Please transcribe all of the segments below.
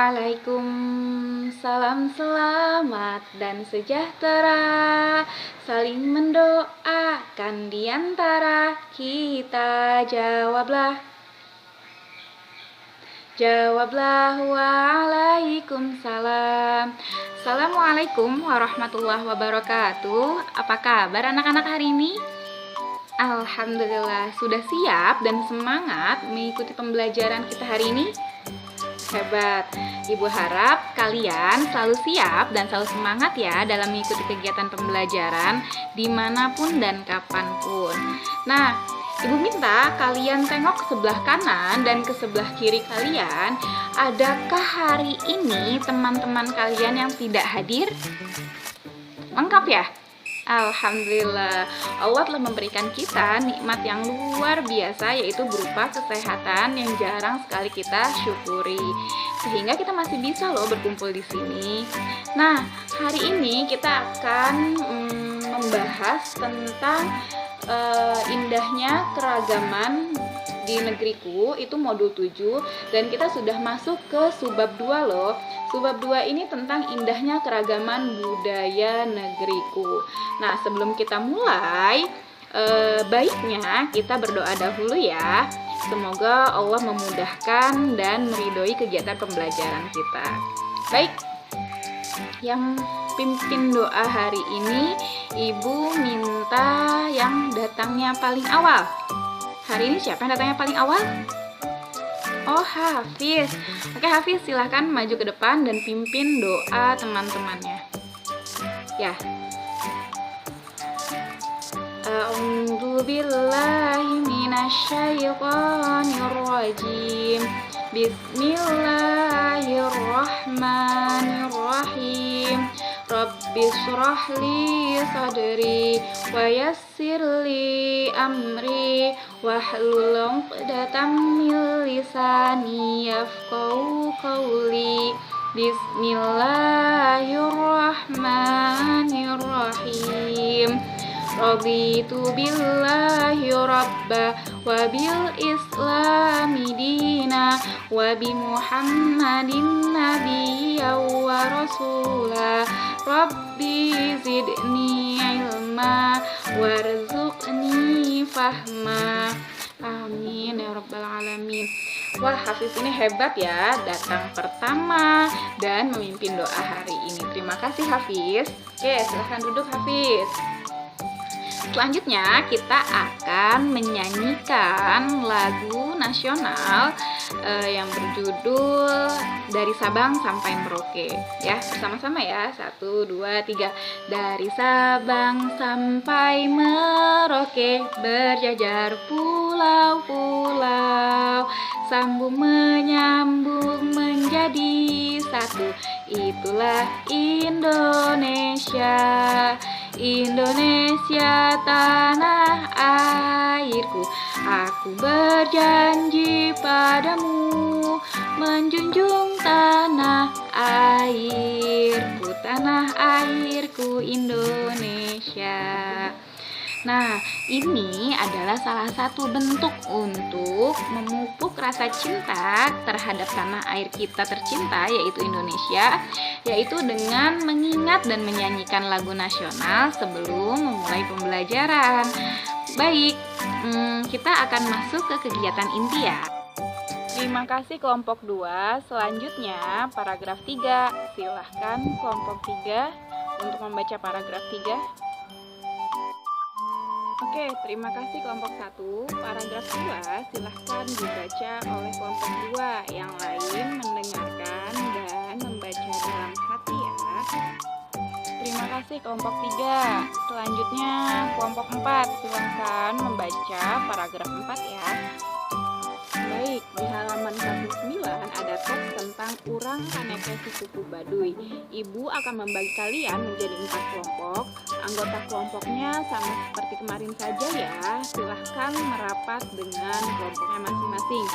Assalamualaikum, salam selamat dan sejahtera, saling mendoakan di antara kita. Jawablah waalaikumsalam. Assalamualaikum warahmatullahi wabarakatuh. Apa kabar anak-anak hari ini? Alhamdulillah, sudah siap dan semangat mengikuti pembelajaran kita hari ini? Hebat. Ibu harap kalian selalu siap dan selalu semangat ya dalam mengikuti kegiatan pembelajaran dimanapun dan kapanpun. Nah, Ibu minta kalian tengok ke sebelah kanan dan ke sebelah kiri kalian. Adakah hari ini teman-teman kalian yang tidak hadir? Lengkap ya? Alhamdulillah, Allah telah memberikan kita nikmat yang luar biasa, yaitu berupa kesehatan yang jarang sekali kita syukuri, sehingga kita masih bisa loh berkumpul di sini. Nah, hari ini kita akan membahas tentang indahnya keragaman di negeriku, itu modul 7, dan kita sudah masuk ke subbab 2 loh. Subbab 2 ini tentang indahnya keragaman budaya negeriku. Nah, sebelum kita mulai, baiknya kita berdoa dahulu ya. Semoga Allah memudahkan dan meridhoi kegiatan pembelajaran kita. Baik, yang pimpin doa hari ini Ibu minta yang datangnya paling awal. Hari ini siapa yang datangnya paling awal? Oh, Hafiz. Oke, Hafiz, silahkan maju ke depan dan pimpin doa teman-temannya. Ya. A'udzu billahi minasyaitonir rajim. Bismillahirrahmanirrahim. Rabbi shrah li sadri wa yassir li amri wahlul 'uqdatam min lisani yafqahu qawli. Bismillahirrahmanirrahim. Raditu billahi rabba wa bil islami dina wa bi muhammadin nabiyya wa rasula. Rabbi zidni ilma warzuqni fahma. Amin ya rabbal alamin. Wah, Hafiz ini hebat ya, datang pertama dan memimpin doa hari ini. Terima kasih Hafiz. Oke, silahkan duduk Hafiz. Selanjutnya kita akan menyanyikan lagu nasional yang berjudul Dari Sabang Sampai Merauke. Ya, bersama-sama ya. 1, 2, 3. Dari Sabang sampai Merauke, berjajar pulau-pulau, sambung menyambung menjadi satu. Itulah Indonesia. Indonesia tanah airku, aku berjanji padamu menjunjung tanah airku Indonesia. Nah, ini adalah salah satu bentuk untuk memupuk rasa cinta terhadap tanah air kita tercinta, yaitu Indonesia, yaitu dengan mengingat dan menyanyikan lagu nasional sebelum memulai pembelajaran. Baik, kita akan masuk ke kegiatan inti ya. Terima kasih kelompok 2. Selanjutnya paragraf 3. Silahkan kelompok 3 untuk membaca paragraf 3. Oke, terima kasih kelompok 1. Paragraf 2 silahkan dibaca oleh kelompok 2. Yang lain mendengarkan dan membaca dalam hati ya. Terima kasih kelompok 3. Selanjutnya kelompok 4. Silahkan membaca paragraf 4 ya. Baik, di halaman 19 ada teks tentang urang kanekesi suku Baduy. Ibu akan membagi kalian menjadi 4 kelompok. Anggota kelompoknya sama seperti kemarin saja ya. Silahkan merapat dengan kelompoknya masing-masing.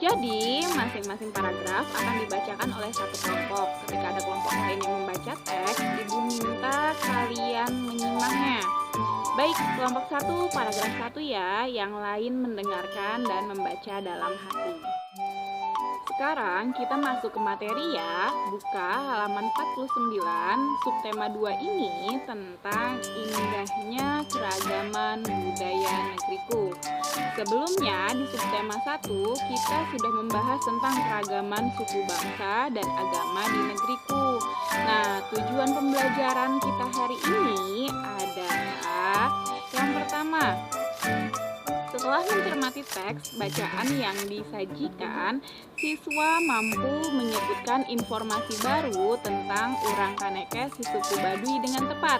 Jadi, masing-masing paragraf akan dibacakan oleh satu kelompok. Ketika ada kelompok lain yang membaca teks, Ibu minta kalian menyimaknya. Baik, kelompok 1, paragraf 1 ya, yang lain mendengarkan dan membaca dalam hati. Sekarang kita masuk ke materi ya. Buka halaman 49, subtema 2 ini tentang indahnya keragaman budaya negeriku. Sebelumnya di subtema 1 kita sudah membahas tentang keragaman suku bangsa dan agama di negeriku. Nah, tujuan pembelajaran kita hari ini adalah yang pertama, setelah mencermati teks bacaan yang disajikan, siswa mampu menyebutkan informasi baru tentang Urang Kaneke si suku Baduy dengan tepat.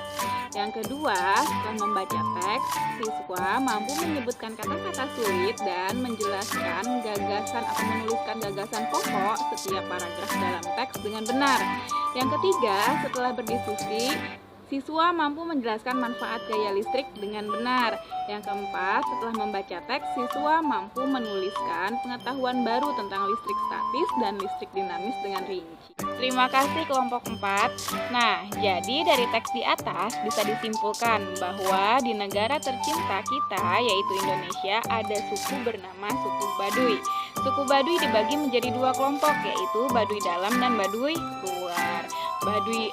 Yang kedua, setelah membaca teks, siswa mampu menyebutkan kata-kata sulit dan menjelaskan gagasan atau menuliskan gagasan pokok setiap paragraf dalam teks dengan benar. Yang ketiga, setelah berdiskusi, siswa mampu menjelaskan manfaat gaya listrik dengan benar. Yang keempat, setelah membaca teks, siswa mampu menuliskan pengetahuan baru tentang listrik statis dan listrik dinamis dengan rinci. Terima kasih kelompok 4. Nah, jadi dari teks di atas bisa disimpulkan bahwa di negara tercinta kita, yaitu Indonesia, ada suku bernama suku Baduy. Suku Baduy dibagi menjadi 2 kelompok, yaitu Baduy dalam dan Baduy luar.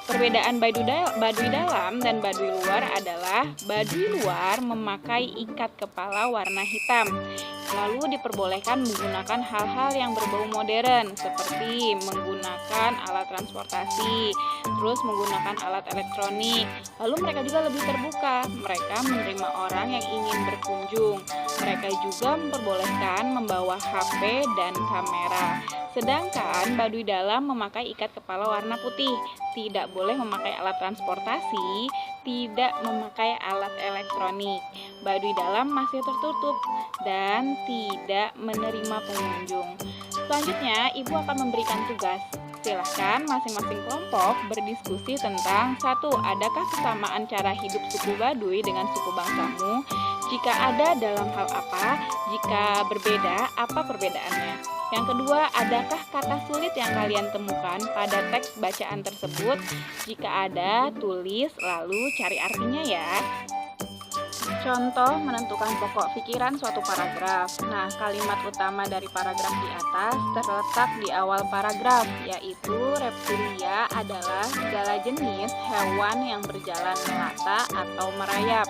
Perbedaan Baduy dalam dan Baduy luar adalah Baduy luar memakai ikat kepala warna hitam, lalu diperbolehkan menggunakan hal-hal yang berbau modern seperti menggunakan alat transportasi, terus menggunakan alat elektronik. Lalu mereka juga lebih terbuka, mereka menerima orang yang ingin berkunjung. Mereka juga memperbolehkan membawa HP dan kamera. Sedangkan Baduy dalam memakai ikat kepala warna putih, tidak boleh memakai alat transportasi, tidak memakai alat elektronik. Baduy dalam masih tertutup dan tidak menerima pengunjung. Selanjutnya, Ibu akan memberikan tugas. Silahkan masing-masing kelompok berdiskusi tentang 1. Adakah kesamaan cara hidup suku Baduy dengan suku bangsamu? Jika ada, dalam hal apa? Jika berbeda, apa perbedaannya? Yang kedua, adakah kata sulit yang kalian temukan pada teks bacaan tersebut? Jika ada, tulis lalu cari artinya ya. Contoh menentukan pokok pikiran suatu paragraf. Nah, kalimat utama dari paragraf di atas terletak di awal paragraf, yaitu reptilia adalah segala jenis hewan yang berjalan melata atau merayap.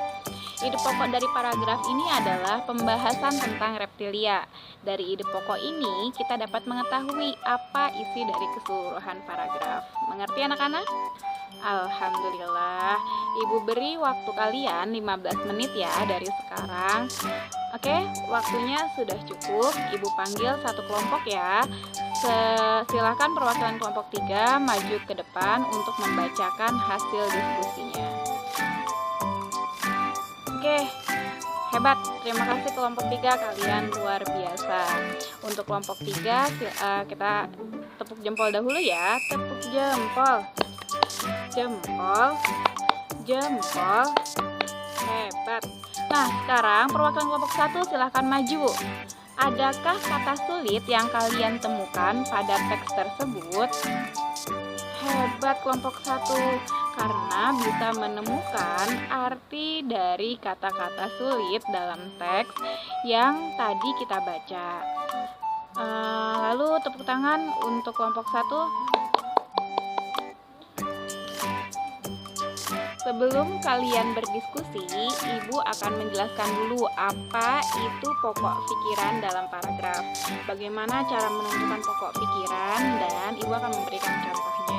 Ide pokok dari paragraf ini adalah pembahasan tentang reptilia. Dari ide pokok ini, kita dapat mengetahui apa isi dari keseluruhan paragraf. Mengerti anak-anak? Alhamdulillah. Ibu beri waktu kalian 15 menit ya dari sekarang. Oke, waktunya sudah cukup. Ibu panggil satu kelompok ya. Silakan perwakilan kelompok 3 maju ke depan untuk membacakan hasil diskusinya. Oke, hebat. Terima kasih kelompok 3, kalian luar biasa. Untuk kelompok 3 kita tepuk jempol dahulu ya. Tepuk jempol. Jempol. Jempol. Hebat. Nah, sekarang perwakilan kelompok 1 silahkan maju. Adakah kata sulit yang kalian temukan pada teks tersebut? Hebat kelompok 1, karena bisa menemukan arti dari kata-kata sulit dalam teks yang tadi kita baca. Lalu tepuk tangan untuk kelompok 1. Sebelum kalian berdiskusi, Ibu akan menjelaskan dulu apa itu pokok pikiran dalam paragraf, bagaimana cara menentukan pokok pikiran, dan Ibu akan memberikan contohnya.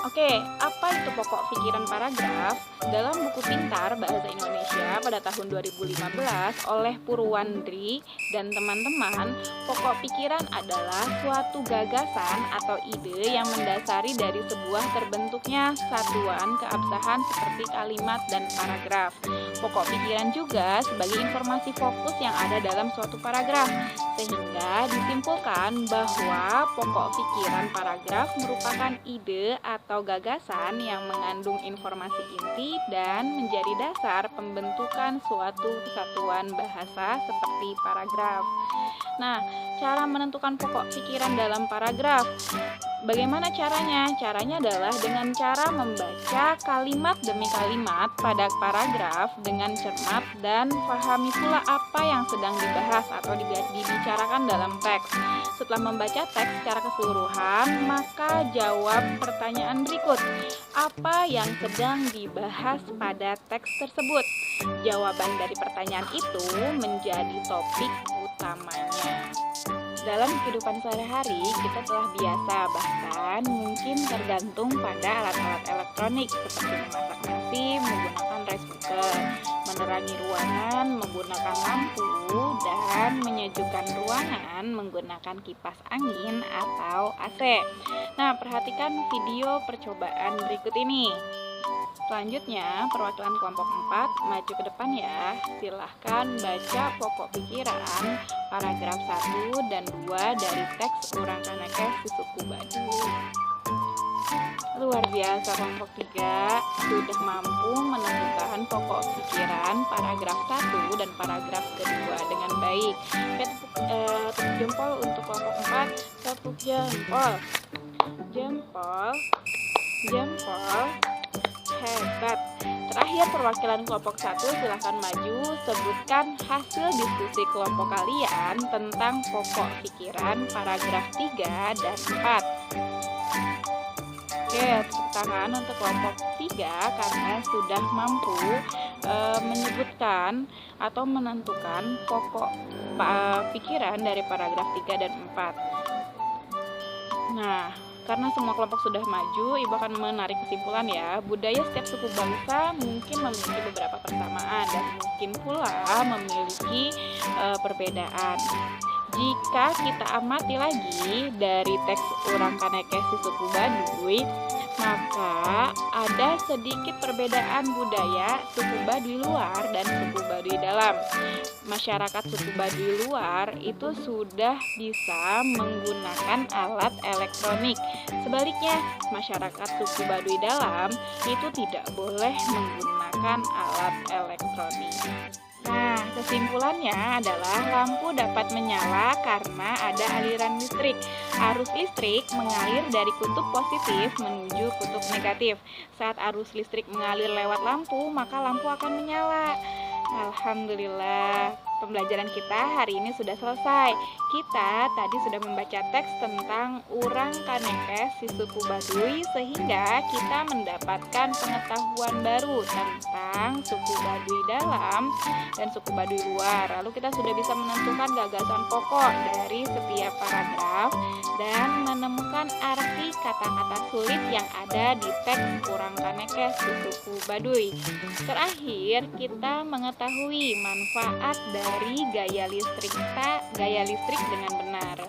Oke, apa itu pokok pikiran paragraf? Dalam buku Pintar Bahasa Indonesia pada tahun 2015 oleh Purwandri dan teman-teman, pokok pikiran adalah suatu gagasan atau ide yang mendasari dari sebuah terbentuknya satuan keabsahan seperti kalimat dan paragraf. Pokok pikiran juga sebagai informasi fokus yang ada dalam suatu paragraf, sehingga disimpulkan bahwa pokok pikiran paragraf merupakan ide atau gagasan yang mengandung informasi inti dan menjadi dasar pembentukan suatu kesatuan bahasa seperti paragraf. Nah, cara menentukan pokok pikiran dalam paragraf. Bagaimana caranya? Caranya adalah dengan cara membaca kalimat demi kalimat pada paragraf dengan cermat dan pahami pula apa yang sedang dibahas atau dibicarakan dalam teks. Setelah membaca teks secara keseluruhan, maka jawab pertanyaan berikut. Apa yang sedang dibahas pada teks tersebut? Jawaban dari pertanyaan itu menjadi topik utamanya. Dalam kehidupan sehari-hari, kita telah biasa, bahkan mungkin tergantung pada alat-alat elektronik seperti memasak nasi menggunakan rice cooker, menerangi ruangan menggunakan lampu, dan menyejukkan ruangan menggunakan kipas angin atau AC. Nah, perhatikan video percobaan berikut ini. Selanjutnya, perwakilan kelompok 4 maju ke depan ya. Silahkan baca pokok pikiran paragraf 1 dan 2 dari teks Urang Kanekes si Suku Baduy. Luar biasa, kelompok 3 sudah mampu menemukan pokok pikiran paragraf 1 dan paragraf kedua dengan baik. Tepuk jempol untuk kelompok 4. Tepuk jempol. Jempol. Jempol. Hebat. Terakhir, perwakilan kelompok 1 silahkan maju, sebutkan hasil diskusi kelompok kalian tentang pokok pikiran paragraf 3 dan 4. Oke, tepuk tangan untuk kelompok 3 karena sudah mampu menyebutkan atau menentukan pokok pikiran dari paragraf 3 dan 4. Nah, karena semua kelompok sudah maju, Ibu akan menarik kesimpulan ya. Budaya setiap suku bangsa mungkin memiliki beberapa persamaan dan mungkin pula memiliki perbedaan. Jika kita amati lagi dari teks Urang Kanekes si Suku Baduy, maka ada sedikit perbedaan budaya suku Baduy luar dan suku Baduy dalam. Masyarakat suku Baduy luar itu sudah bisa menggunakan alat elektronik. Sebaliknya, masyarakat suku Baduy dalam itu tidak boleh menggunakan alat elektronik. Nah, kesimpulannya adalah lampu dapat menyala karena ada aliran listrik. Arus listrik mengalir dari kutub positif menuju kutub negatif. Saat arus listrik mengalir lewat lampu, maka lampu akan menyala. Alhamdulillah, pembelajaran kita hari ini sudah selesai. Kita tadi sudah membaca teks tentang Urang Kanekes si Suku Baduy, sehingga kita mendapatkan pengetahuan baru tentang suku Baduy dalam dan suku Baduy luar. Lalu kita sudah bisa menentukan gagasan pokok dari setiap paragraf dan menemukan arti kata-kata sulit yang ada di teks Urang Kanekes si Suku Baduy. Terakhir, kita mengetahui manfaat dari gaya listrik dengan benar.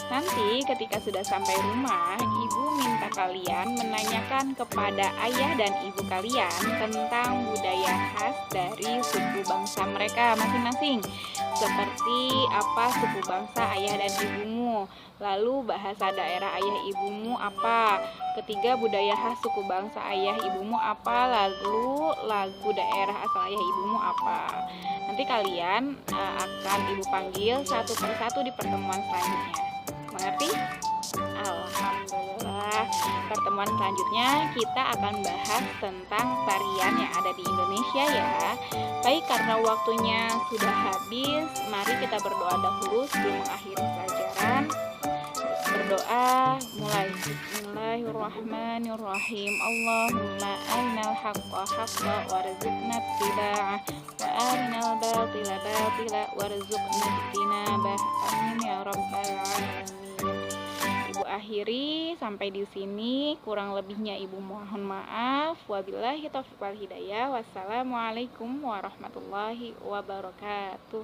Nanti ketika sudah sampai rumah, Ibu minta kalian menanyakan kepada ayah dan ibu kalian tentang budaya khas dari suku bangsa mereka masing-masing. Seperti apa suku bangsa ayah dan ibumu, lalu bahasa daerah ayah ibumu apa, ketiga budaya khas suku bangsa ayah ibumu apa, lalu lagu daerah asal ayah ibumu apa. Nanti kalian akan Ibu panggil satu persatu di pertemuan selanjutnya. Mengerti? Alhamdulillah. Pertemuan selanjutnya kita akan bahas tentang tarian yang ada di Indonesia ya. Baik, karena waktunya sudah habis, mari kita berdoa dahulu sebelum mengakhiri pelajaran. Berdoa mulai. Bismillahirrahmanirrahim. Allahumma arinal haqqa haqqa warzuqna ittiba'ah wa arinal batila batila warzuqna ijtinabah. Amin ya rabbal alamin. Ibu akhiri sampai di sini, kurang lebihnya Ibu mohon maaf. Wabillahi taufiq wal hidayah. Wassalamualaikum warahmatullahi wabarakatuh.